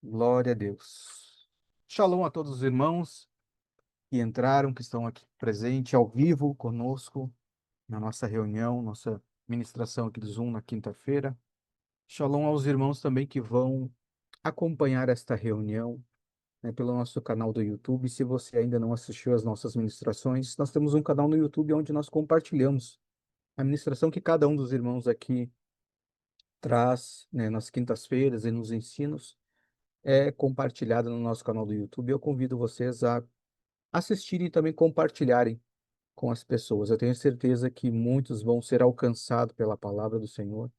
Glória a Deus. Shalom a todos os irmãos que entraram, que estão aqui presentes ao vivo conosco na nossa reunião, nossa ministração aqui do Zoom na quinta-feira. Shalom aos irmãos também que vão acompanhar esta reunião, né, pelo nosso canal do YouTube. Se você ainda não assistiu às nossas ministrações, nós temos um canal no YouTube onde nós compartilhamos a ministração que cada um dos irmãos aqui traz, né, nas quintas-feiras e nos ensinos. É compartilhada no nosso canal do YouTube. Eu convido vocês a assistirem e também compartilharem com as pessoas. Eu tenho certeza que muitos vão ser alcançados pela palavra do Senhor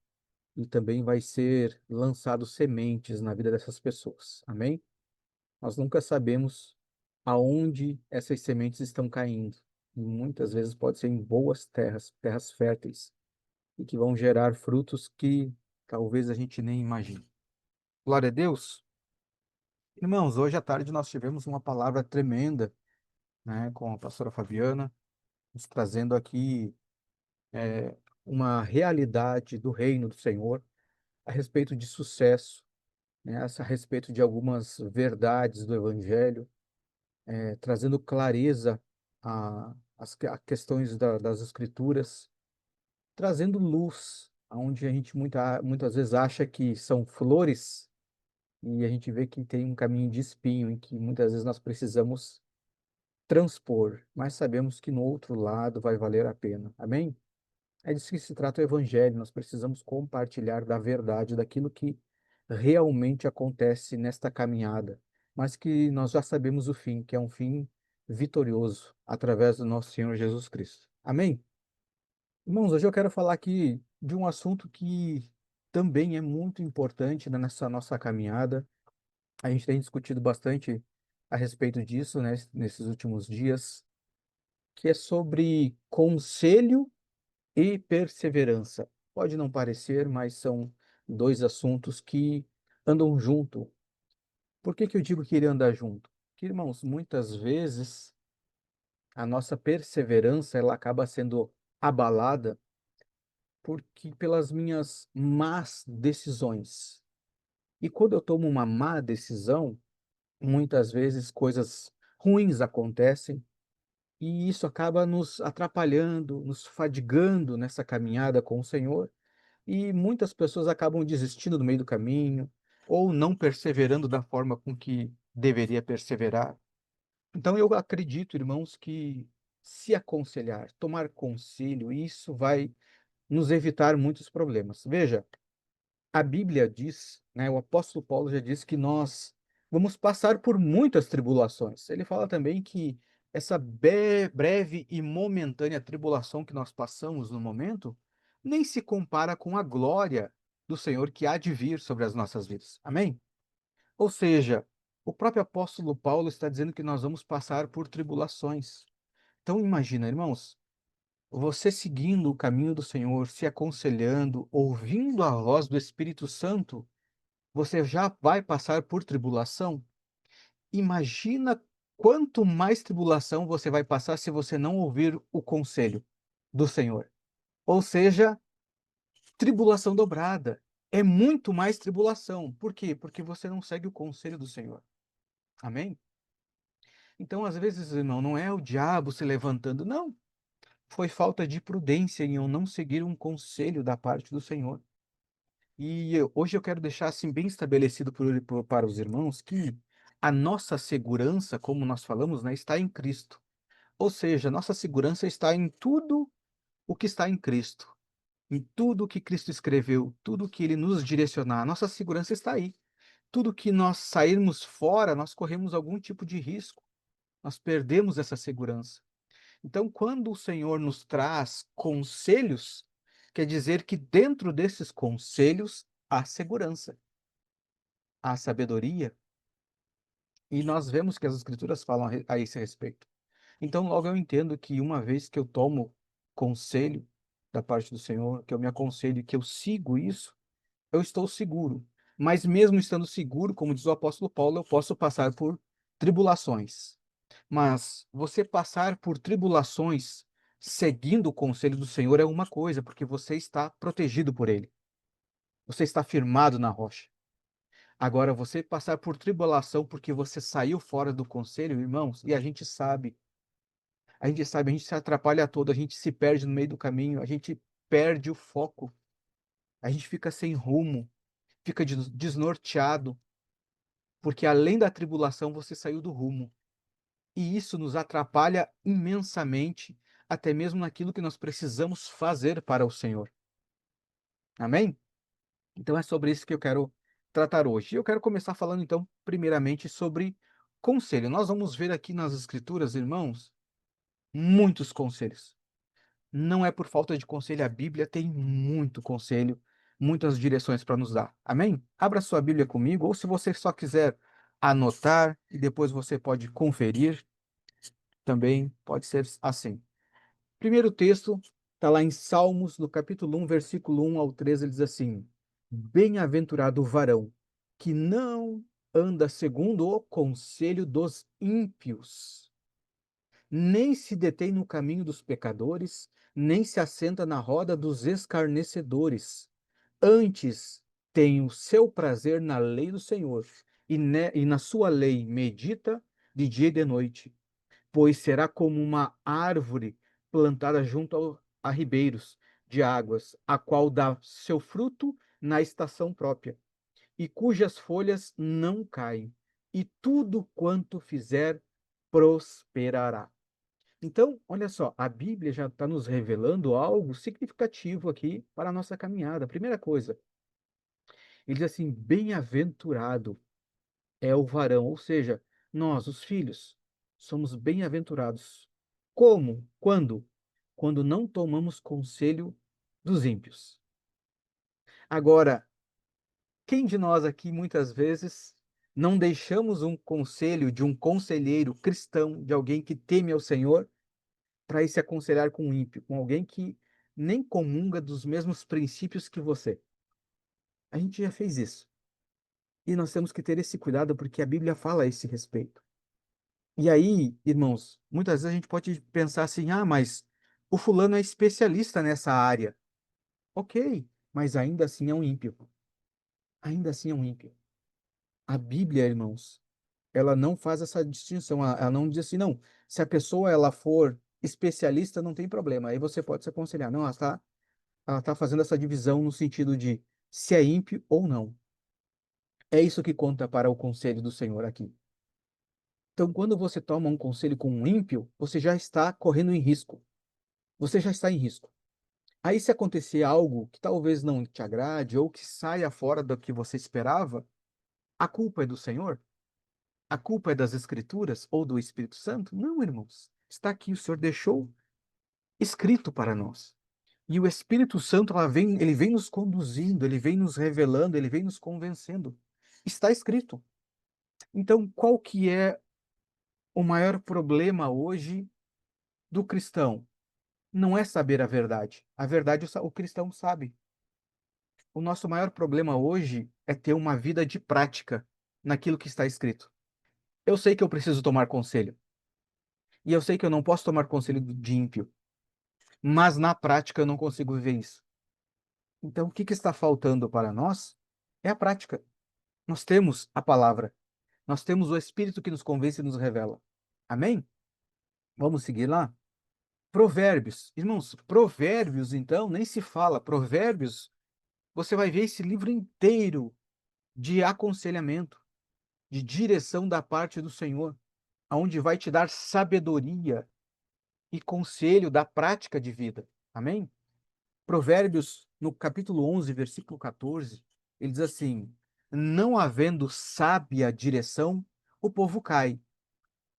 e também vai ser lançado sementes na vida dessas pessoas. Amém? Nós nunca sabemos aonde essas sementes estão caindo. E muitas vezes pode ser em boas terras, terras férteis, e que vão gerar frutos que talvez a gente nem imagine. Glória a Deus. Irmãos, hoje à tarde nós tivemos uma palavra tremenda, né, com a pastora Fabiana, nos trazendo aqui uma realidade do reino do Senhor a respeito de sucesso, né, a respeito de algumas verdades do Evangelho, trazendo clareza a questões das Escrituras, trazendo luz, aonde a gente muitas vezes acha que são flores e a gente vê que tem um caminho de espinho em que muitas vezes nós precisamos transpor, mas sabemos que no outro lado vai valer a pena. Amém? É disso que se trata o Evangelho. Nós precisamos compartilhar da verdade, daquilo que realmente acontece nesta caminhada, mas que nós já sabemos o fim, que é um fim vitorioso através do nosso Senhor Jesus Cristo. Amém? Irmãos, hoje eu quero falar aqui de um assunto que também é muito importante, né, nessa nossa caminhada. A gente tem discutido bastante a respeito disso, né, nesses últimos dias, que é sobre conselho e perseverança. Pode não parecer, mas são dois assuntos que andam junto. Por que que eu digo que ele anda junto? Que, irmãos, muitas vezes a nossa perseverança ela acaba sendo abalada porque pelas minhas más decisões. E quando eu tomo uma má decisão, muitas vezes coisas ruins acontecem e isso acaba nos atrapalhando, nos fadigando nessa caminhada com o Senhor. E muitas pessoas acabam desistindo no meio do caminho, ou não perseverando da forma com que deveria perseverar. Então, eu acredito, irmãos, que se aconselhar, tomar conselho, isso vai nos evitar muitos problemas. Veja, a Bíblia diz, né, o apóstolo Paulo já disse que nós vamos passar por muitas tribulações. Ele fala também que essa breve e momentânea tribulação que nós passamos no momento nem se compara com a glória do Senhor que há de vir sobre as nossas vidas. Amém? Ou seja, o próprio apóstolo Paulo está dizendo que nós vamos passar por tribulações. Então imagina, irmãos, você seguindo o caminho do Senhor, se aconselhando, ouvindo a voz do Espírito Santo, você já vai passar por tribulação. Imagina quanto mais tribulação você vai passar se você não ouvir o conselho do Senhor. Ou seja, tribulação dobrada. É muito mais tribulação. Por quê? Porque você não segue o conselho do Senhor. Amém? Então, às vezes, irmão, não é o diabo se levantando, não. Foi falta de prudência em eu não seguir um conselho da parte do Senhor. Hoje eu quero deixar assim bem estabelecido para os irmãos que a nossa segurança, como nós falamos, né, está em Cristo. Ou seja, nossa segurança está em tudo o que está em Cristo, em tudo o que Cristo escreveu, tudo que Ele nos direcionar. Nossa segurança está aí. Tudo que nós sairmos fora, nós corremos algum tipo de risco. Nós perdemos essa segurança. Então, quando o Senhor nos traz conselhos, quer dizer que dentro desses conselhos há segurança, há sabedoria, e nós vemos que as Escrituras falam a esse respeito. Então, logo eu entendo que uma vez que eu tomo conselho da parte do Senhor, que eu me aconselho, que eu sigo isso, eu estou seguro. Mas mesmo estando seguro, como diz o apóstolo Paulo, eu posso passar por tribulações. Mas você passar por tribulações seguindo o conselho do Senhor é uma coisa, porque você está protegido por ele. Você está firmado na rocha. Agora, você passar por tribulação porque você saiu fora do conselho, irmãos, e a gente se atrapalha todo, a gente se perde no meio do caminho, a gente perde o foco, a gente fica sem rumo, fica desnorteado, porque além da tribulação você saiu do rumo. E isso nos atrapalha imensamente, até mesmo naquilo que nós precisamos fazer para o Senhor. Amém? Então é sobre isso que eu quero tratar hoje. Eu quero começar falando, então, primeiramente sobre conselho. Nós vamos ver aqui nas Escrituras, irmãos, muitos conselhos. Não é por falta de conselho, a Bíblia tem muito conselho, muitas direções para nos dar. Amém? Abra sua Bíblia comigo, ou se você só quiser anotar e depois você pode conferir, também pode ser assim. Primeiro texto está lá em Salmos, no capítulo 1, versículo 1 ao 13, ele diz assim: Bem-aventurado o varão que não anda segundo o conselho dos ímpios, nem se detém no caminho dos pecadores, nem se assenta na roda dos escarnecedores. Antes tem o seu prazer na lei do Senhor, e na sua lei medita de dia e de noite. Pois será como uma árvore plantada a ribeiros de águas, a qual dá seu fruto na estação própria, e cujas folhas não caem, e tudo quanto fizer prosperará. Então, olha só, a Bíblia já está nos revelando algo significativo aqui para a nossa caminhada. Primeira coisa, ele diz assim: bem-aventurado é o varão, ou seja, nós, os filhos, somos bem-aventurados. Como? Quando? Quando não tomamos conselho dos ímpios. Agora, quem de nós aqui muitas vezes não deixamos um conselho de um conselheiro cristão, de alguém que teme ao Senhor, para ir se aconselhar com um ímpio, com alguém que nem comunga dos mesmos princípios que você? A gente já fez isso. E nós temos que ter esse cuidado porque a Bíblia fala a esse respeito. E aí, irmãos, muitas vezes a gente pode pensar assim: ah, mas o fulano é especialista nessa área. Ok, mas ainda assim é um ímpio. Ainda assim é um ímpio. A Bíblia, irmãos, ela não faz essa distinção. Ela não diz assim, não. Se a pessoa ela for especialista, não tem problema. Aí você pode se aconselhar. Não, ela tá fazendo essa divisão no sentido de se é ímpio ou não. É isso que conta para o conselho do Senhor aqui. Então, quando você toma um conselho com um ímpio, você já está correndo em risco. Você já está em risco. Aí, se acontecer algo que talvez não te agrade ou que saia fora do que você esperava, a culpa é do Senhor? A culpa é das Escrituras ou do Espírito Santo? Não, irmãos. Está aqui, o Senhor deixou escrito para nós. E o Espírito Santo, ele vem nos conduzindo, ele vem nos revelando, ele vem nos convencendo. Está escrito. Então, qual que é o maior problema hoje do cristão? Não é saber a verdade. A verdade o cristão sabe. O nosso maior problema hoje é ter uma vida de prática naquilo que está escrito. Eu sei que eu preciso tomar conselho, e eu sei que eu não posso tomar conselho de ímpio, mas na prática eu não consigo viver isso. Então, o que que está faltando para nós é a prática. Nós temos a palavra, nós temos o Espírito que nos convence e nos revela. Amém? Vamos seguir lá? Provérbios. Irmãos, Provérbios, então, nem se fala. Provérbios, você vai ver esse livro inteiro de aconselhamento, de direção da parte do Senhor, aonde vai te dar sabedoria e conselho da prática de vida. Amém? Provérbios, no capítulo 11, versículo 14, ele diz assim: Não havendo sábia direção, o povo cai,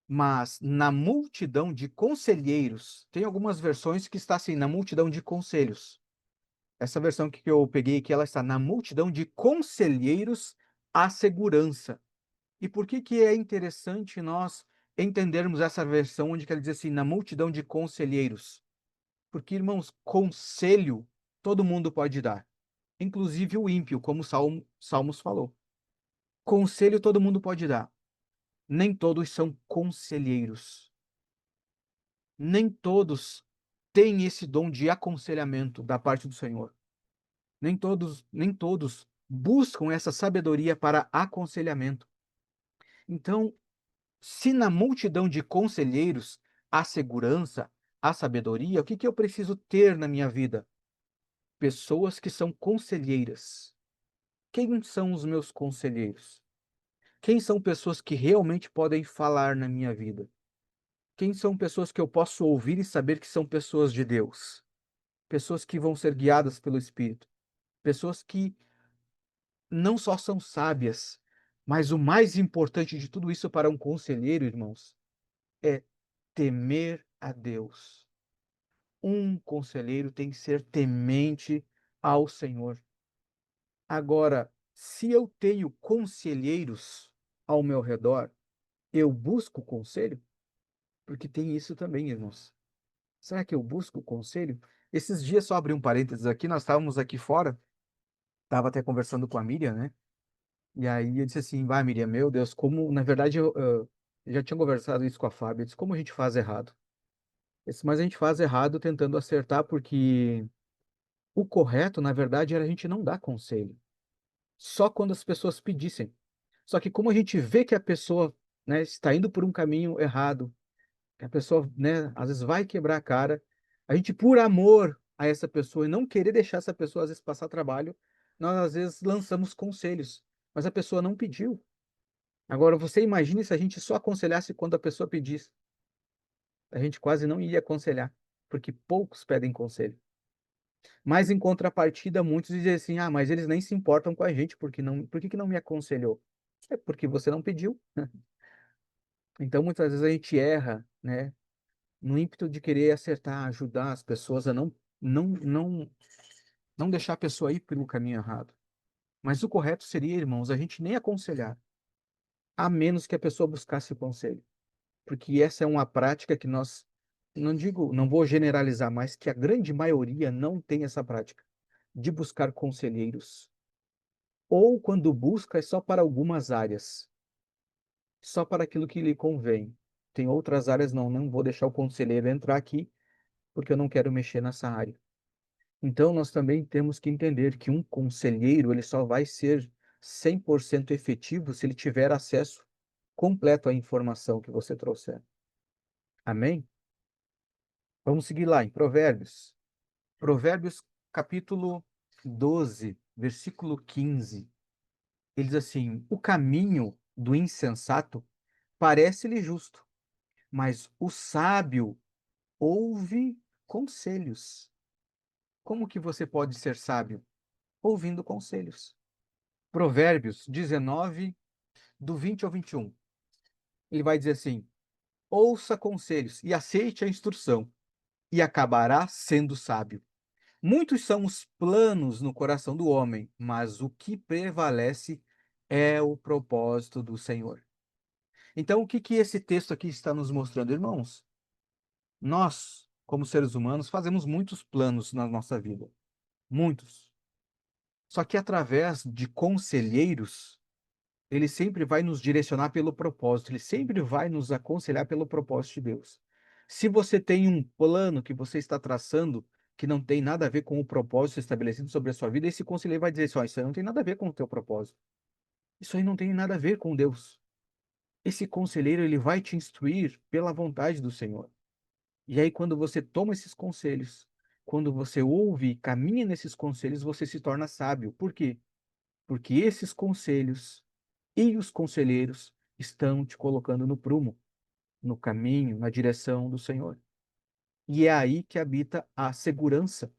mas na multidão de conselheiros, tem algumas versões que está assim, na multidão de conselhos. Essa versão que eu peguei aqui, ela está na multidão de conselheiros há segurança. E por que que é interessante nós entendermos essa versão onde quer dizer assim, na multidão de conselheiros? Porque, irmãos, conselho todo mundo pode dar, inclusive o ímpio, como Salmos falou. Conselho todo mundo pode dar. Nem todos são conselheiros. Nem todos têm esse dom de aconselhamento da parte do Senhor. Nem todos buscam essa sabedoria para aconselhamento. Então, se na multidão de conselheiros há segurança, há sabedoria, o que que eu preciso ter na minha vida? Pessoas que são conselheiras. Quem são os meus conselheiros? Quem são pessoas que realmente podem falar na minha vida? Quem são pessoas que eu posso ouvir e saber que são pessoas de Deus? Pessoas que vão ser guiadas pelo Espírito. Pessoas que não só são sábias, mas o mais importante de tudo isso para um conselheiro, irmãos, é temer a Deus. Um conselheiro tem que ser temente ao Senhor. Agora, se eu tenho conselheiros ao meu redor, eu busco conselho? Porque tem isso também, irmãos. Será que eu busco conselho? Esses dias, só abrir um parênteses aqui, nós estávamos aqui fora, estava até conversando com a Miriam, né? E aí eu disse assim, vai, Miriam, meu Deus, como, na verdade, eu já tinha conversado isso com a Fábio, eu disse, como a gente faz errado? Eu disse, mas a gente faz errado tentando acertar, porque o correto, na verdade, era a gente não dar conselho. Só quando as pessoas pedissem. Só que como a gente vê que a pessoa, né, está indo por um caminho errado, que a pessoa, né, às vezes vai quebrar a cara, a gente, por amor a essa pessoa e não querer deixar essa pessoa, às vezes, passar trabalho, nós, às vezes, lançamos conselhos, mas a pessoa não pediu. Agora, você imagine se a gente só aconselhasse quando a pessoa pedisse. A gente quase não ia aconselhar, porque poucos pedem conselho. Mas, em contrapartida, muitos dizem assim, ah, mas eles nem se importam com a gente, porque não, por que que não me aconselhou? É porque você não pediu. Então, muitas vezes a gente erra, né? No ímpeto de querer acertar, ajudar as pessoas a não deixar a pessoa ir pelo caminho errado. Mas o correto seria, irmãos, a gente nem aconselhar, a menos que a pessoa buscasse o conselho. Porque essa é uma prática que nós, não digo, não vou generalizar, mas que a grande maioria não tem essa prática de buscar conselheiros. Ou quando busca é só para algumas áreas, só para aquilo que lhe convém. Tem outras áreas, não, não vou deixar o conselheiro entrar aqui, porque eu não quero mexer nessa área. Então, nós também temos que entender que um conselheiro, ele só vai ser 100% efetivo se ele tiver acesso completo à informação que você trouxer. Amém? Vamos seguir lá em Provérbios. Provérbios, capítulo 12, versículo 15. Ele diz assim: o caminho do insensato parece-lhe justo, mas o sábio ouve conselhos. Como que você pode ser sábio? Ouvindo conselhos. Provérbios 19, do 20 ao 21. Ele vai dizer assim: ouça conselhos e aceite a instrução, e acabará sendo sábio. Muitos são os planos no coração do homem, mas o que prevalece é o propósito do Senhor. Então, o que que esse texto aqui está nos mostrando, irmãos? Nós, como seres humanos, fazemos muitos planos na nossa vida, muitos. Só que através de conselheiros, ele sempre vai nos direcionar pelo propósito, ele sempre vai nos aconselhar pelo propósito de Deus. Se você tem um plano que você está traçando que não tem nada a ver com o propósito estabelecido sobre a sua vida, esse conselheiro vai dizer assim, ó, isso aí não tem nada a ver com o teu propósito. Isso aí não tem nada a ver com Deus. Esse conselheiro, ele vai te instruir pela vontade do Senhor. E aí, quando você toma esses conselhos, quando você ouve e caminha nesses conselhos, você se torna sábio. Por quê? Porque esses conselhos e os conselheiros estão te colocando no prumo, no caminho, na direção do Senhor. E é aí que habita a segurança,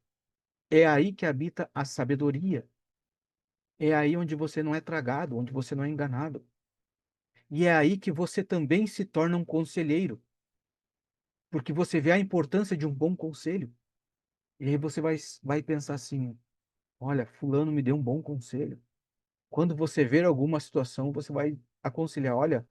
é aí que habita a sabedoria, é aí onde você não é tragado, onde você não é enganado. E é aí que você também se torna um conselheiro, porque você vê a importância de um bom conselho. E aí você vai pensar assim: olha, fulano me deu um bom conselho. Quando você ver alguma situação, você vai aconselhar: olha,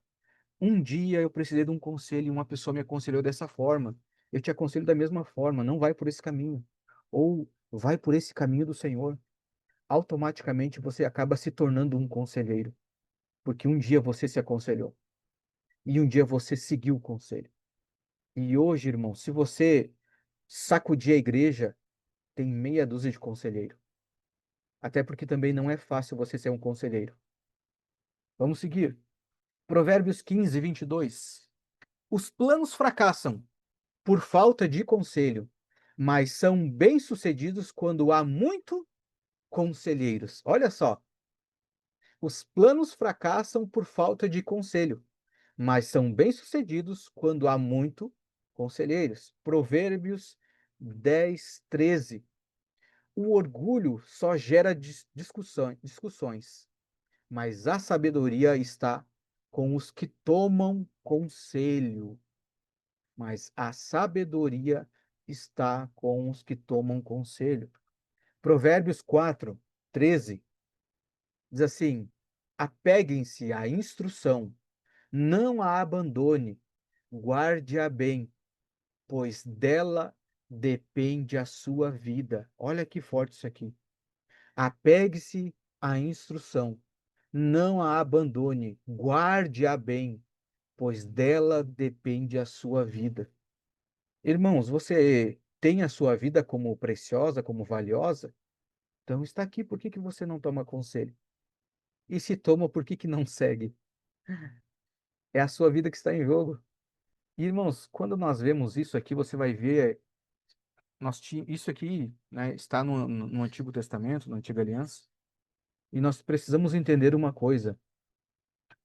um dia eu precisei de um conselho e uma pessoa me aconselhou dessa forma. Eu te aconselho da mesma forma, não vai por esse caminho. Ou vai por esse caminho do Senhor. Automaticamente você acaba se tornando um conselheiro, porque um dia você se aconselhou e um dia você seguiu o conselho. E hoje, irmão, se você sacudir a igreja, tem meia dúzia de conselheiro. Até porque também não é fácil você ser um conselheiro. Vamos seguir. Provérbios 15, 22. Os planos fracassam por falta de conselho, mas são bem-sucedidos quando há muito conselheiros. Olha só, os planos fracassam por falta de conselho, mas são bem-sucedidos quando há muito conselheiros. Provérbios 10, 13. O orgulho só gera discussões, mas a sabedoria está com os que tomam conselho. Mas a sabedoria está com os que tomam conselho. Provérbios 4, 13 diz assim: apeguem-se à instrução, não a abandone, guarde-a bem, pois dela depende a sua vida. Olha que forte isso aqui. Apegue-se à instrução, não a abandone, guarde-a bem, pois dela depende a sua vida. Irmãos, você tem a sua vida como preciosa, como valiosa? Então está aqui, por que que você não toma conselho? E se toma, por que que não segue? É a sua vida que está em jogo. E, irmãos, quando nós vemos isso aqui, você vai ver, isso aqui, né, está no Antigo Testamento, na Antiga Aliança, e nós precisamos entender uma coisa.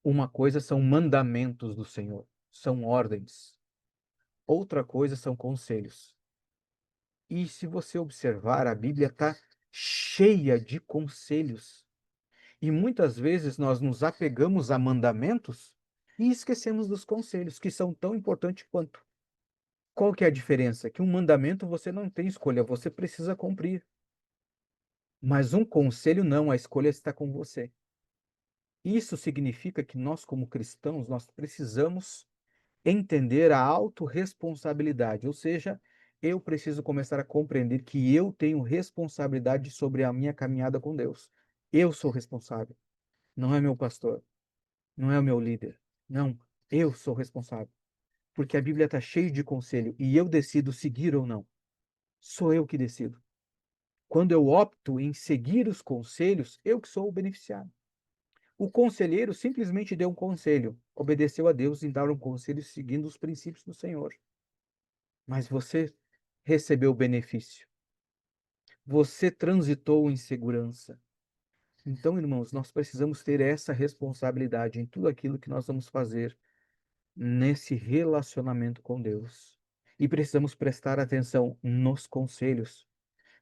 Uma coisa são mandamentos do Senhor, são ordens. Outra coisa são conselhos. E se você observar, a Bíblia está cheia de conselhos. E muitas vezes nós nos apegamos a mandamentos e esquecemos dos conselhos, que são tão importantes quanto. Qual que é a diferença? Que um mandamento você não tem escolha, você precisa cumprir. Mas um conselho não, a escolha está com você. Isso significa que nós, como cristãos, nós precisamos entender a autorresponsabilidade, ou seja, eu preciso começar a compreender que eu tenho responsabilidade sobre a minha caminhada com Deus. Eu sou responsável, não é meu pastor, não é o meu líder. Não, eu sou responsável, porque a Bíblia está cheia de conselho e eu decido seguir ou não. Sou eu que decido. Quando eu opto em seguir os conselhos, eu que sou o beneficiário. O conselheiro simplesmente deu um conselho, obedeceu a Deus em dar um conselho seguindo os princípios do Senhor. Mas você recebeu o benefício. Você transitou em segurança. Então, irmãos, nós precisamos ter essa responsabilidade em tudo aquilo que nós vamos fazer nesse relacionamento com Deus. E precisamos prestar atenção nos conselhos.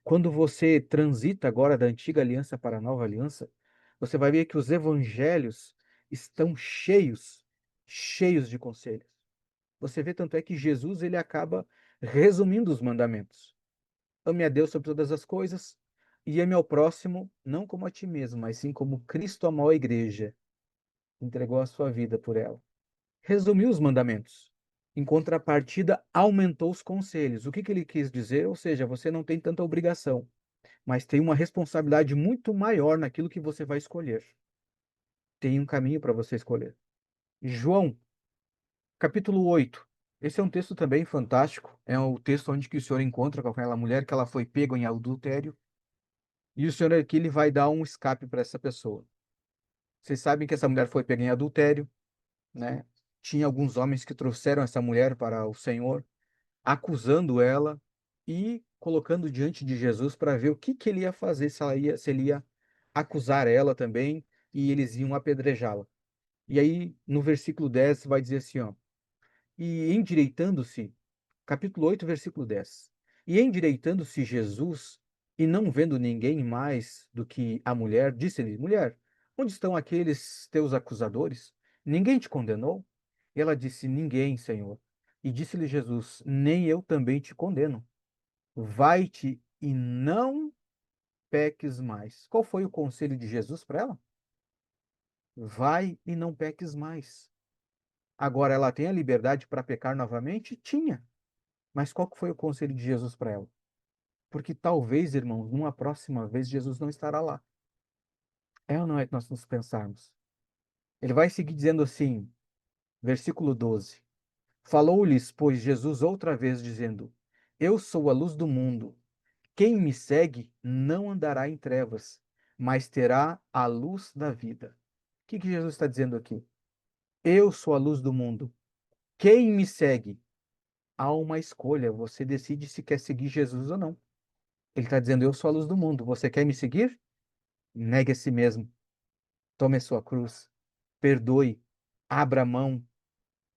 Quando você transita agora da antiga aliança para a nova aliança, você vai ver que os evangelhos estão cheios de conselhos. Você vê tanto é que Jesus ele acaba resumindo os mandamentos. Ame a Deus sobre todas as coisas e ame ao próximo, não como a ti mesmo, mas sim como Cristo amou a igreja, entregou a sua vida por ela. Resumiu os mandamentos. Em contrapartida, aumentou os conselhos. O que que ele quis dizer? Ou seja, você não tem tanta obrigação, mas tem uma responsabilidade muito maior naquilo que você vai escolher. Tem um caminho para você escolher. João, capítulo 8. Esse é um texto também fantástico. É o texto onde que o Senhor encontra com aquela mulher que ela foi pega em adultério. E o Senhor aqui ele vai dar um escape para essa pessoa. Vocês sabem que essa mulher foi pega em adultério, né? Tinha alguns homens que trouxeram essa mulher para o Senhor, acusando ela e colocando diante de Jesus para ver o que que ele ia fazer, se ele ia acusar ela também e eles iam apedrejá-la. E aí, no versículo 10 vai dizer assim, ó: E endireitando-se, capítulo 8, versículo 10. E endireitando-se Jesus, e não vendo ninguém mais do que a mulher, disse-lhe: Mulher, onde estão aqueles teus acusadores? Ninguém te condenou? E ela disse: Ninguém, Senhor. E disse-lhe Jesus: Nem eu também te condeno. Vai-te e não peques mais. Qual foi o conselho de Jesus para ela? Vai e não peques mais. Agora ela tem a liberdade para pecar novamente? Tinha. Mas qual que foi o conselho de Jesus para ela? Porque talvez, irmãos, numa próxima vez Jesus não estará lá. É ou não é que nós nos pensarmos? Ele vai seguir dizendo assim, versículo 12: Falou-lhes, pois, Jesus outra vez, dizendo: Eu sou a luz do mundo. Quem me segue não andará em trevas, mas terá a luz da vida. O que que Jesus está dizendo aqui? Eu sou a luz do mundo. Quem me segue? Há uma escolha. Você decide se quer seguir Jesus ou não. Ele está dizendo: eu sou a luz do mundo. Você quer me seguir? Negue a si mesmo. Tome a sua cruz. Perdoe. Abra a mão.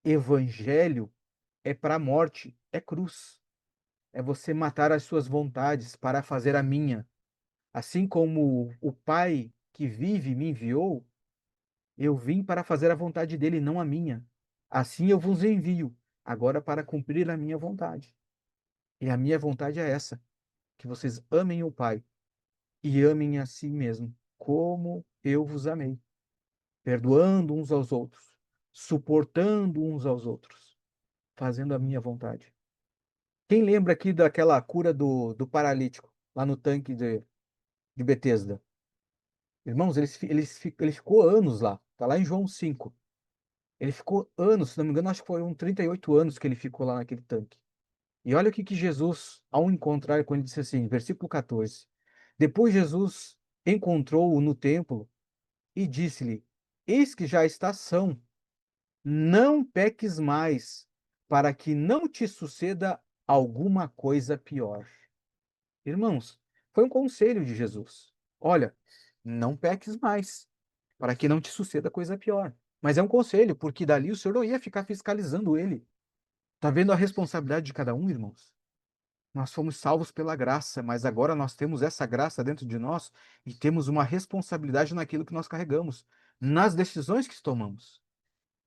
Evangelho é para a morte, é cruz. É você matar as suas vontades para fazer a minha. Assim como o Pai que vive me enviou, eu vim para fazer a vontade dele, não a minha. Assim eu vos envio, agora para cumprir a minha vontade. E a minha vontade é essa, que vocês amem o Pai e amem a si mesmo, como eu vos amei, perdoando uns aos outros, suportando uns aos outros, fazendo a minha vontade. Quem lembra aqui daquela cura do paralítico, lá no tanque de Betesda? Irmãos, ele ficou anos lá. Tá lá em João 5. Ele ficou anos, se não me engano, acho que foram 38 anos que ele ficou lá naquele tanque. E olha o que que Jesus, ao encontrar com ele, disse assim, versículo 14. Depois Jesus encontrou-o no templo e disse-lhe: Eis que já estás são, não peques mais, para que não te suceda alguma coisa pior. Irmãos, foi um conselho de Jesus. Olha, não peques mais, para que não te suceda coisa pior. Mas é um conselho, porque dali o Senhor não ia ficar fiscalizando ele. Tá vendo a responsabilidade de cada um, irmãos? Nós fomos salvos pela graça, mas agora nós temos essa graça dentro de nós e temos uma responsabilidade naquilo que nós carregamos, nas decisões que tomamos.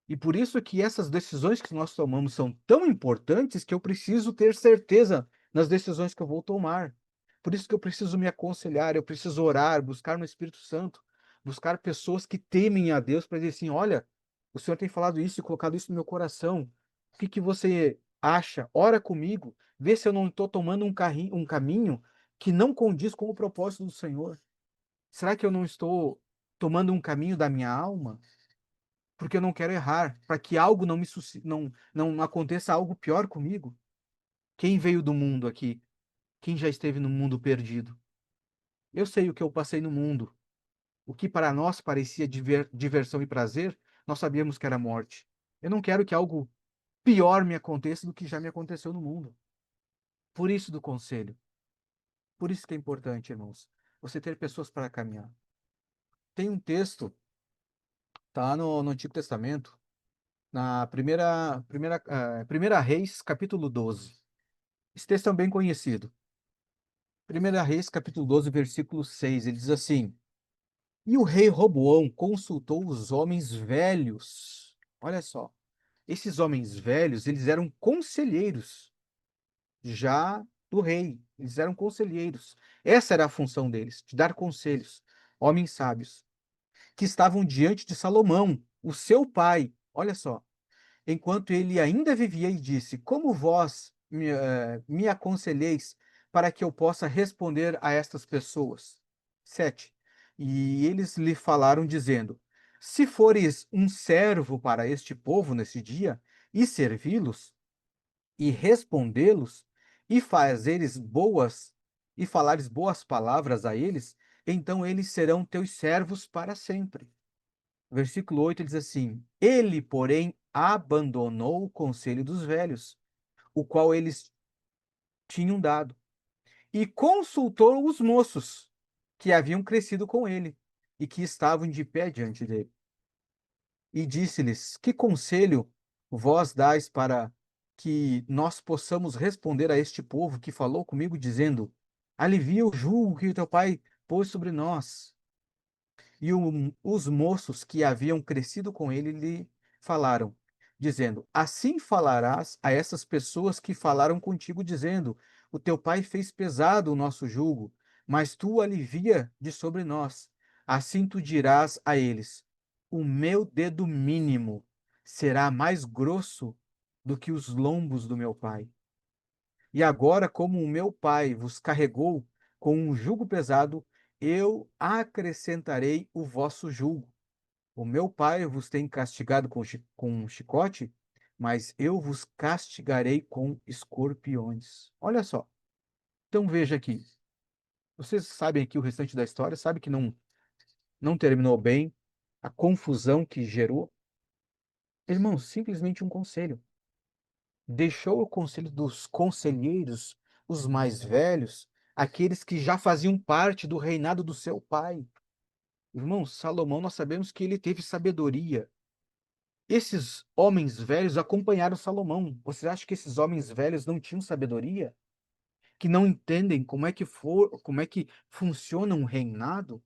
E por isso que essas decisões que nós tomamos são tão importantes que eu preciso ter certeza nas decisões que eu vou tomar. Por isso que eu preciso me aconselhar, eu preciso orar, buscar no Espírito Santo, buscar pessoas que temem a Deus para dizer assim: olha, o Senhor tem falado isso e colocado isso no meu coração. O que que você acha? Ora comigo, vê se eu não estou tomando um caminho que não condiz com o propósito do Senhor. Será que eu não estou tomando um caminho da minha alma? Porque eu não quero errar, para que algo não aconteça algo pior comigo. Quem veio do mundo aqui? Quem já esteve no mundo perdido? Eu sei o que eu passei no mundo. O que para nós parecia diversão e prazer, nós sabíamos que era morte. Eu não quero que algo pior me aconteça do que já me aconteceu no mundo. Por isso do conselho. Por isso que é importante, irmãos, você ter pessoas para caminhar. Tem um texto, tá no Antigo Testamento, na primeira Reis, capítulo 12. Esse texto é bem conhecido. Primeira Reis, capítulo 12, versículo 6, ele diz assim: E o rei Roboão consultou os homens velhos. Olha só, esses homens velhos, eles eram conselheiros já do rei. Eles eram conselheiros. Essa era a função deles, de dar conselhos. Homens sábios, que estavam diante de Salomão, o seu pai. Olha só, enquanto ele ainda vivia, e disse: Como vós me aconselheis para que eu possa responder a estas pessoas? 7. E eles lhe falaram, dizendo: Se fores um servo para este povo nesse dia, e servi-los, e respondê-los, e fazeres boas, e falares boas palavras a eles, então eles serão teus servos para sempre. Versículo 8 diz assim: Ele, porém, abandonou o conselho dos velhos, o qual eles tinham dado, e consultou os moços que haviam crescido com ele e que estavam de pé diante dele. E disse-lhes: Que conselho vós dais para que nós possamos responder a este povo que falou comigo, dizendo: Alivia o jugo que o teu pai pôs sobre nós? E os moços que haviam crescido com ele lhe falaram, dizendo: Assim falarás a essas pessoas que falaram contigo, dizendo: O teu pai fez pesado o nosso jugo, mas tu alivia de sobre nós. Assim tu dirás a eles: O meu dedo mínimo será mais grosso do que os lombos do meu pai. E agora, como o meu pai vos carregou com um jugo pesado, eu acrescentarei o vosso jugo. O meu pai vos tem castigado com um chicote, mas eu vos castigarei com escorpiões. Olha só. Então veja aqui. Vocês sabem aqui o restante da história, sabe que não. não terminou bem, a confusão que gerou. Irmãos, simplesmente um conselho. Deixou o conselho dos conselheiros, os mais velhos, aqueles que já faziam parte do reinado do seu pai. Irmãos, Salomão, nós sabemos que ele teve sabedoria. Esses homens velhos acompanharam Salomão. Você acha que esses homens velhos não tinham sabedoria? Que não entendem como é que funciona um reinado?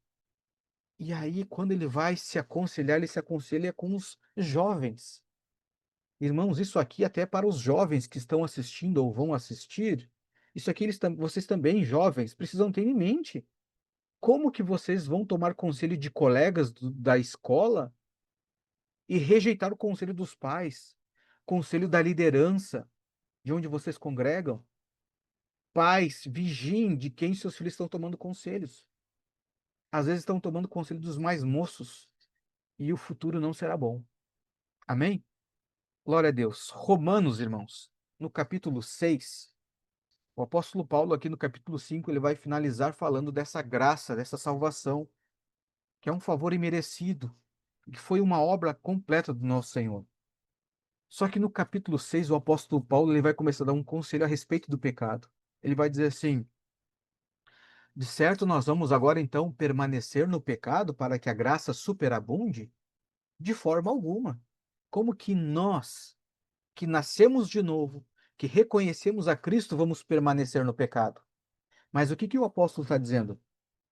E aí, quando ele vai se aconselhar, ele se aconselha com os jovens. Irmãos, isso aqui até para os jovens que estão assistindo ou vão assistir, isso aqui vocês também, jovens, precisam ter em mente. Como que vocês vão tomar conselho de colegas da escola e rejeitar o conselho dos pais, conselho da liderança, de onde vocês congregam? Pais, vigiem de quem seus filhos estão tomando conselhos. Às vezes estão tomando conselho dos mais moços e o futuro não será bom. Amém? Glória a Deus. Romanos, irmãos, no capítulo 6, o apóstolo Paulo, aqui no capítulo 5, ele vai finalizar falando dessa graça, dessa salvação, que é um favor imerecido, que foi uma obra completa do nosso Senhor. Só que no capítulo 6, o apóstolo Paulo ele vai começar a dar um conselho a respeito do pecado. Ele vai dizer assim: de certo, nós vamos agora então permanecer no pecado para que a graça superabunde? De forma alguma. Como que nós, que nascemos de novo, que reconhecemos a Cristo, vamos permanecer no pecado? Mas o que que o apóstolo está dizendo?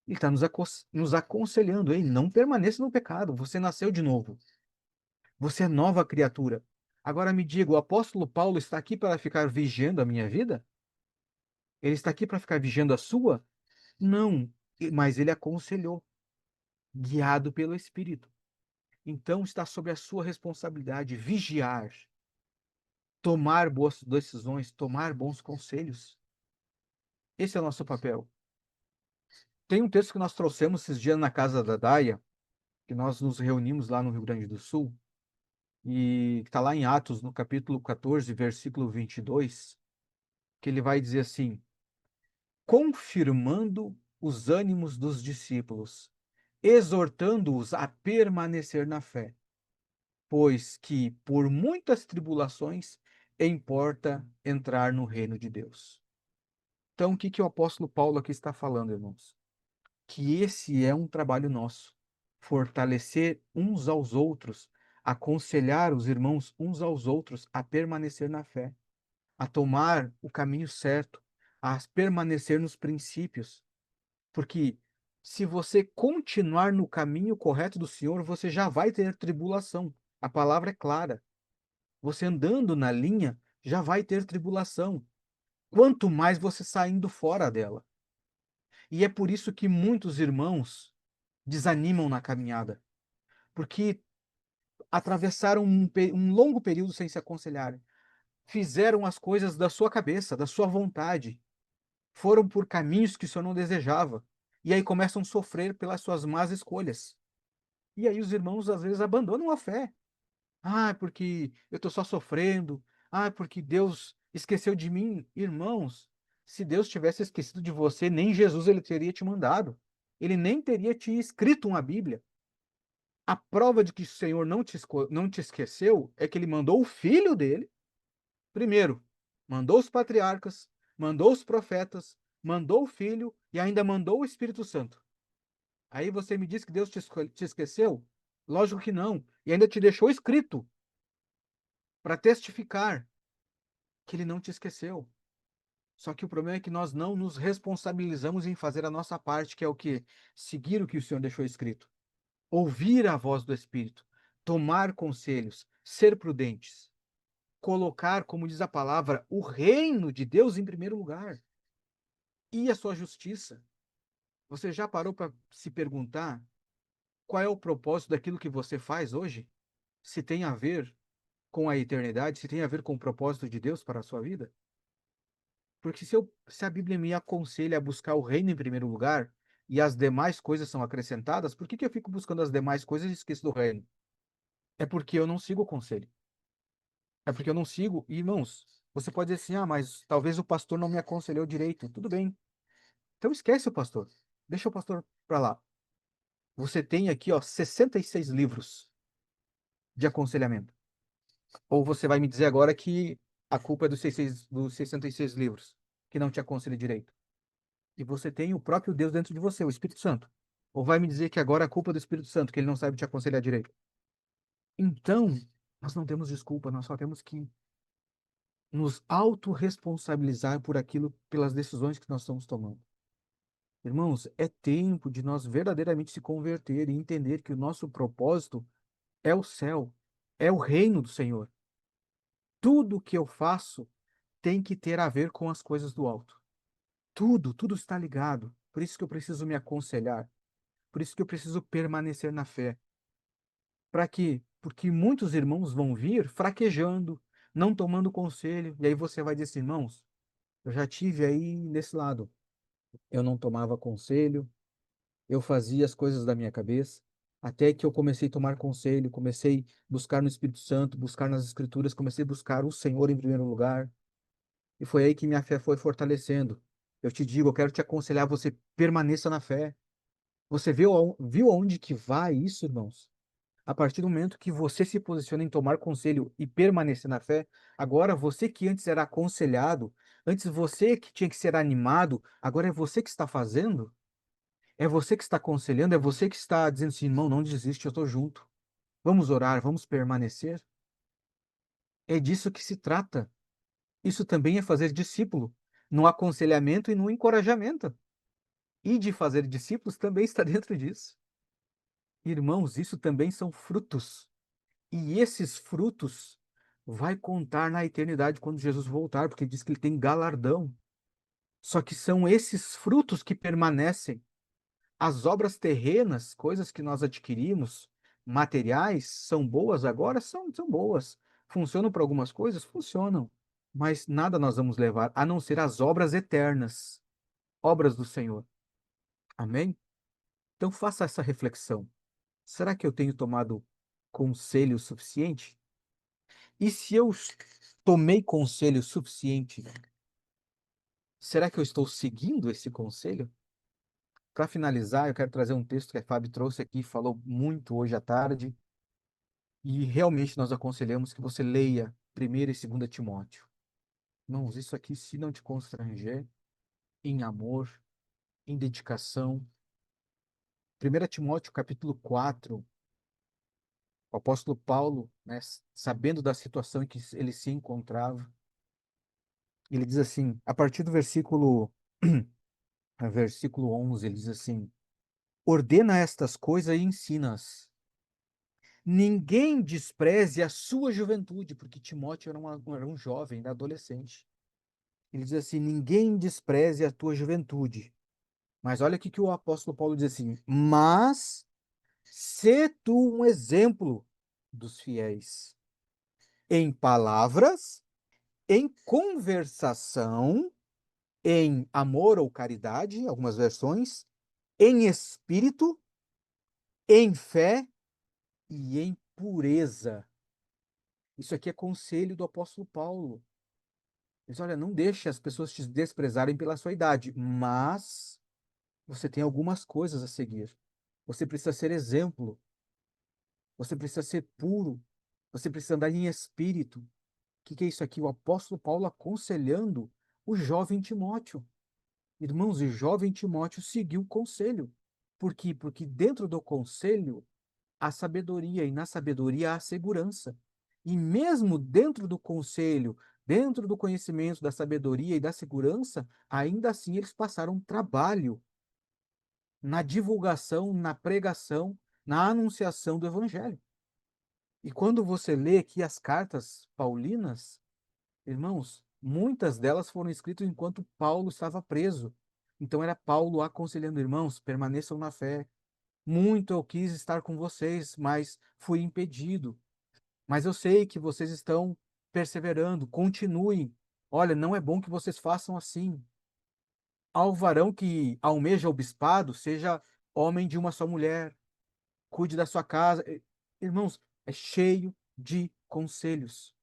Ele está nos aconselhando, ei, não permaneça no pecado, você nasceu de novo, você é nova criatura. Agora me diga, o apóstolo Paulo está aqui para ficar vigiando a minha vida? Ele está aqui para ficar vigiando a sua? Não, mas ele aconselhou, guiado pelo Espírito. Então está sob a sua responsabilidade vigiar, tomar boas decisões, tomar bons conselhos. Esse é o nosso papel. Tem um texto que nós trouxemos esses dias na casa da Daia, que nós nos reunimos lá no Rio Grande do Sul, e está lá em Atos, no capítulo 14, versículo 22, que ele vai dizer assim: confirmando os ânimos dos discípulos, exortando-os a permanecer na fé, pois que por muitas tribulações importa entrar no reino de Deus. Então, o que que o apóstolo Paulo aqui está falando, irmãos? Que esse é um trabalho nosso, fortalecer uns aos outros, aconselhar os irmãos uns aos outros a permanecer na fé, a tomar o caminho certo, a permanecer nos princípios, porque se você continuar no caminho correto do Senhor, você já vai ter tribulação. A palavra é clara. Você andando na linha, já vai ter tribulação. Quanto mais você saindo fora dela. E é por isso que muitos irmãos desanimam na caminhada, porque atravessaram um longo período sem se aconselharem, fizeram as coisas da sua cabeça, da sua vontade, foram por caminhos que o Senhor não desejava, e aí começam a sofrer pelas suas más escolhas. E aí os irmãos às vezes abandonam a fé. Ah, porque eu estou só sofrendo. Ah, porque Deus esqueceu de mim. Irmãos, se Deus tivesse esquecido de você, nem Jesus ele teria te mandado. Ele nem teria te escrito uma Bíblia. A prova de que o Senhor não te esqueceu é que ele mandou o filho dele, primeiro, mandou os patriarcas, mandou os profetas, mandou o filho e ainda mandou o Espírito Santo. Aí você me diz que Deus te esqueceu? Lógico que não. E ainda te deixou escrito para testificar que ele não te esqueceu. Só que o problema é que nós não nos responsabilizamos em fazer a nossa parte, que é o quê? Seguir o que o Senhor deixou escrito. Ouvir a voz do Espírito, tomar conselhos, ser prudentes, colocar, como diz a palavra, o reino de Deus em primeiro lugar e a sua justiça. Você já parou para se perguntar qual é o propósito daquilo que você faz hoje? Se tem a ver com a eternidade, se tem a ver com o propósito de Deus para a sua vida? Porque se a Bíblia me aconselha a buscar o reino em primeiro lugar e as demais coisas são acrescentadas, por que que eu fico buscando as demais coisas e esqueço do reino? É porque eu não sigo o conselho. É porque eu não sigo. E, irmãos, você pode dizer assim: ah, mas talvez o pastor não me aconselhou direito. Tudo bem. Então esquece o pastor. Deixa o pastor para lá. Você tem aqui, ó, 66 livros de aconselhamento. Ou você vai me dizer agora que a culpa é dos 66 livros, que não te aconselha direito. E você tem o próprio Deus dentro de você, o Espírito Santo. Ou vai me dizer que agora a culpa é do Espírito Santo, que ele não sabe te aconselhar direito. Então, nós não temos desculpa, nós só temos que nos autorresponsabilizar por aquilo, pelas decisões que nós estamos tomando. Irmãos, é tempo de nós verdadeiramente se converter e entender que o nosso propósito é o céu, é o reino do Senhor. Tudo que eu faço tem que ter a ver com as coisas do alto. Tudo está ligado. Por isso que eu preciso me aconselhar. Por isso que eu preciso permanecer na fé. Para quê? Porque muitos irmãos vão vir fraquejando, não tomando conselho. E aí você vai dizer assim, irmãos, eu já tive aí nesse lado. Eu não tomava conselho, eu fazia as coisas da minha cabeça, até que eu comecei a tomar conselho, comecei a buscar no Espírito Santo, buscar nas Escrituras, comecei a buscar o Senhor em primeiro lugar. E foi aí que minha fé foi fortalecendo. Eu te digo, eu quero te aconselhar, você permaneça na fé. Você viu aonde que vai isso, irmãos? A partir do momento que você se posiciona em tomar conselho e permanecer na fé, agora você que antes era aconselhado, antes você que tinha que ser animado, agora é você que está fazendo, é você que está aconselhando, é você que está dizendo assim, irmão, não desiste, eu estou junto. Vamos orar, vamos permanecer. É disso que se trata. Isso também é fazer discípulo, no aconselhamento e no encorajamento. E de fazer discípulos também está dentro disso. Irmãos, isso também são frutos. E esses frutos vai contar na eternidade quando Jesus voltar, porque diz que ele tem galardão. Só que são esses frutos que permanecem. As obras terrenas, coisas que nós adquirimos, materiais, são boas agora? São boas. Funcionam para algumas coisas? Funcionam. Mas nada nós vamos levar a não ser as obras eternas, obras do Senhor. Amém? Então faça essa reflexão. Será que eu tenho tomado conselho suficiente? E se eu tomei conselho suficiente, será que eu estou seguindo esse conselho? Para finalizar, eu quero trazer um texto que a Fábio trouxe aqui, falou muito hoje à tarde, e realmente nós aconselhamos que você leia 1º e 2º Timóteo. Irmãos, isso aqui, se não te constranger, em amor, em dedicação. 1º Timóteo, capítulo 4, o apóstolo Paulo, né, sabendo da situação em que ele se encontrava, ele diz assim, a partir do versículo 11, ele diz assim, ordena estas coisas e ensina-as. Ninguém despreze a sua juventude, porque Timóteo era um jovem, era adolescente. Ele diz assim, ninguém despreze a tua juventude. Mas olha o que o apóstolo Paulo diz assim, mas sê tu um exemplo dos fiéis, em palavras, em conversação, em amor ou caridade, algumas versões, em espírito, em fé e em pureza. Isso aqui é conselho do apóstolo Paulo. Ele diz, olha, não deixe as pessoas te desprezarem pela sua idade, mas você tem algumas coisas a seguir. Você precisa ser exemplo, você precisa ser puro, você precisa andar em espírito. O que é isso aqui? O apóstolo Paulo aconselhando o jovem Timóteo. Irmãos, o jovem Timóteo seguiu o conselho. Por quê? Porque dentro do conselho há sabedoria e na sabedoria há segurança. E mesmo dentro do conselho, dentro do conhecimento da sabedoria e da segurança, ainda assim eles passaram trabalho na divulgação, na pregação, na anunciação do evangelho. E quando você lê aqui as cartas paulinas, irmãos, muitas delas foram escritas enquanto Paulo estava preso. Então era Paulo aconselhando irmãos, permaneçam na fé. Muito eu quis estar com vocês, mas fui impedido. Mas eu sei que vocês estão perseverando, continuem. Olha, não é bom que vocês façam assim. Ao varão que almeja o bispado, seja homem de uma só mulher, cuide da sua casa. Irmãos, é cheio de conselhos.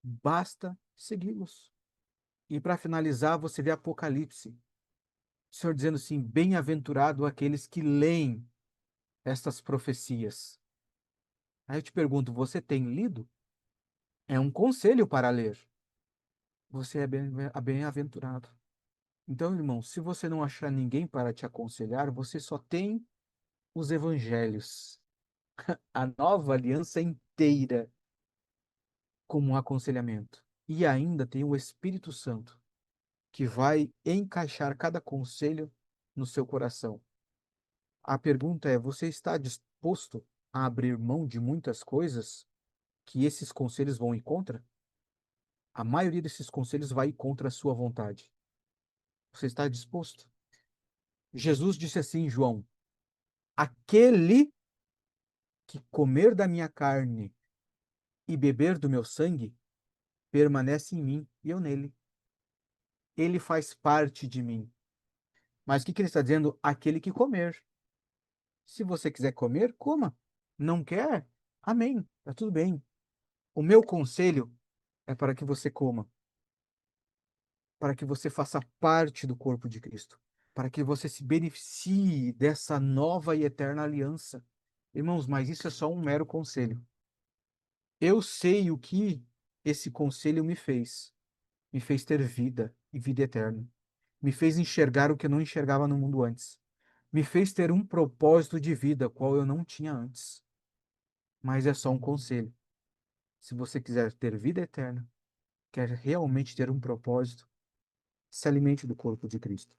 Basta segui-los. E para finalizar, você vê Apocalipse. O Senhor dizendo assim: bem-aventurado aqueles que leem. estas profecias. Aí eu te pergunto, você tem lido? É um conselho para ler. Você é bem-aventurado. Então, irmão, se você não achar ninguém para te aconselhar, você só tem os evangelhos, a nova aliança inteira como um aconselhamento. E ainda tem o Espírito Santo, que vai encaixar cada conselho no seu coração. A pergunta é: você está disposto a abrir mão de muitas coisas que esses conselhos vão em contra? A maioria desses conselhos vai contra a sua vontade. Você está disposto? Jesus disse assim em João: aquele que comer da minha carne e beber do meu sangue permanece em mim e eu nele. Ele faz parte de mim. Mas o que que ele está dizendo? Aquele que comer. Se você quiser comer, coma. Não quer? Amém. Tá tudo bem. O meu conselho é para que você coma, para que você faça parte do corpo de Cristo, para que você se beneficie dessa nova e eterna aliança. Irmãos, mas isso é só um mero conselho. Eu sei o que esse conselho me fez. Me fez ter vida e vida eterna. Me fez enxergar o que eu não enxergava no mundo antes. Me fez ter um propósito de vida, qual eu não tinha antes. Mas é só um conselho. Se você quiser ter vida eterna, quer realmente ter um propósito, se alimente do corpo de Cristo.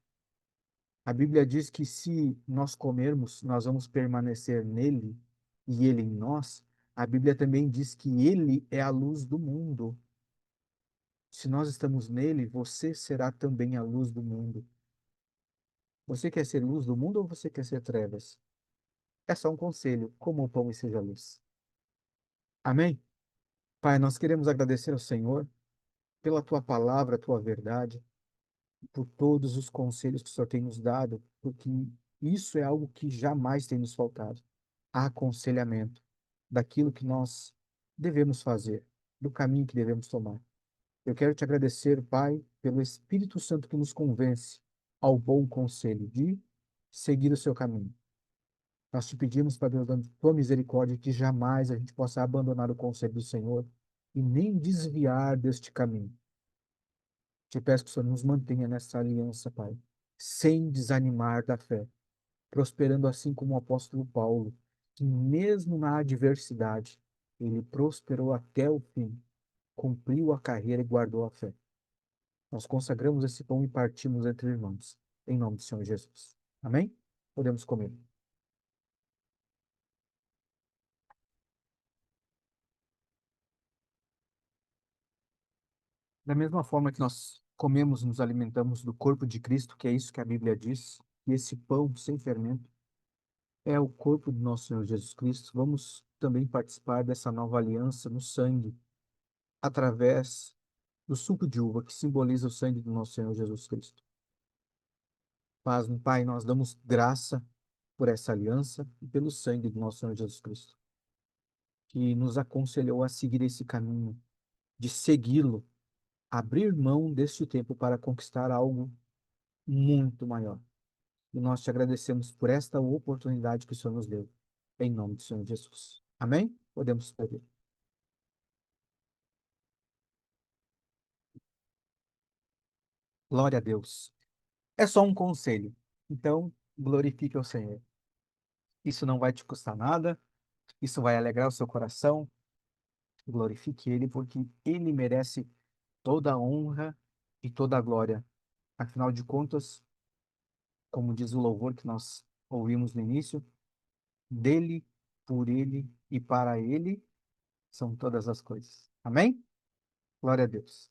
A Bíblia diz que se nós comermos, nós vamos permanecer nele e ele em nós. A Bíblia também diz que ele é a luz do mundo. Se nós estamos nele, você será também a luz do mundo. Você quer ser luz do mundo ou você quer ser trevas? É só um conselho, coma o pão e seja luz. Amém? Pai, nós queremos agradecer ao Senhor pela tua palavra, tua verdade, por todos os conselhos que o Senhor tem nos dado, porque isso é algo que jamais tem nos faltado. Aconselhamento daquilo que nós devemos fazer, do caminho que devemos tomar. Eu quero te agradecer, Pai, pelo Espírito Santo que nos convence ao bom conselho de seguir o seu caminho. Nós te pedimos, Pai, pela tua misericórdia, que jamais a gente possa abandonar o conselho do Senhor e nem desviar deste caminho. Te peço que o Senhor nos mantenha nessa aliança, Pai, sem desanimar da fé, prosperando assim como o apóstolo Paulo, que mesmo na adversidade, ele prosperou até o fim, cumpriu a carreira e guardou a fé. Nós consagramos esse pão e partimos entre irmãos, em nome do Senhor Jesus. Amém? Podemos comer. Da mesma forma que nós comemos, nos alimentamos do corpo de Cristo, que é isso que a Bíblia diz, e esse pão sem fermento é o corpo do nosso Senhor Jesus Cristo, vamos também participar dessa nova aliança no sangue, através do suco de uva, que simboliza o sangue do nosso Senhor Jesus Cristo. Paz, no Pai, nós damos graça por essa aliança e pelo sangue do nosso Senhor Jesus Cristo, que nos aconselhou a seguir esse caminho, de segui-lo, abrir mão deste tempo para conquistar algo muito maior. E nós te agradecemos por esta oportunidade que o Senhor nos deu. Em nome do Senhor Jesus. Amém? Podemos pedir. Glória a Deus. É só um conselho. Então, glorifique ao Senhor. Isso não vai te custar nada. Isso vai alegrar o seu coração. Glorifique Ele, porque Ele merece toda a honra e toda a glória. Afinal de contas, como diz o louvor que nós ouvimos no início, dele, por Ele e para Ele são todas as coisas. Amém? Glória a Deus.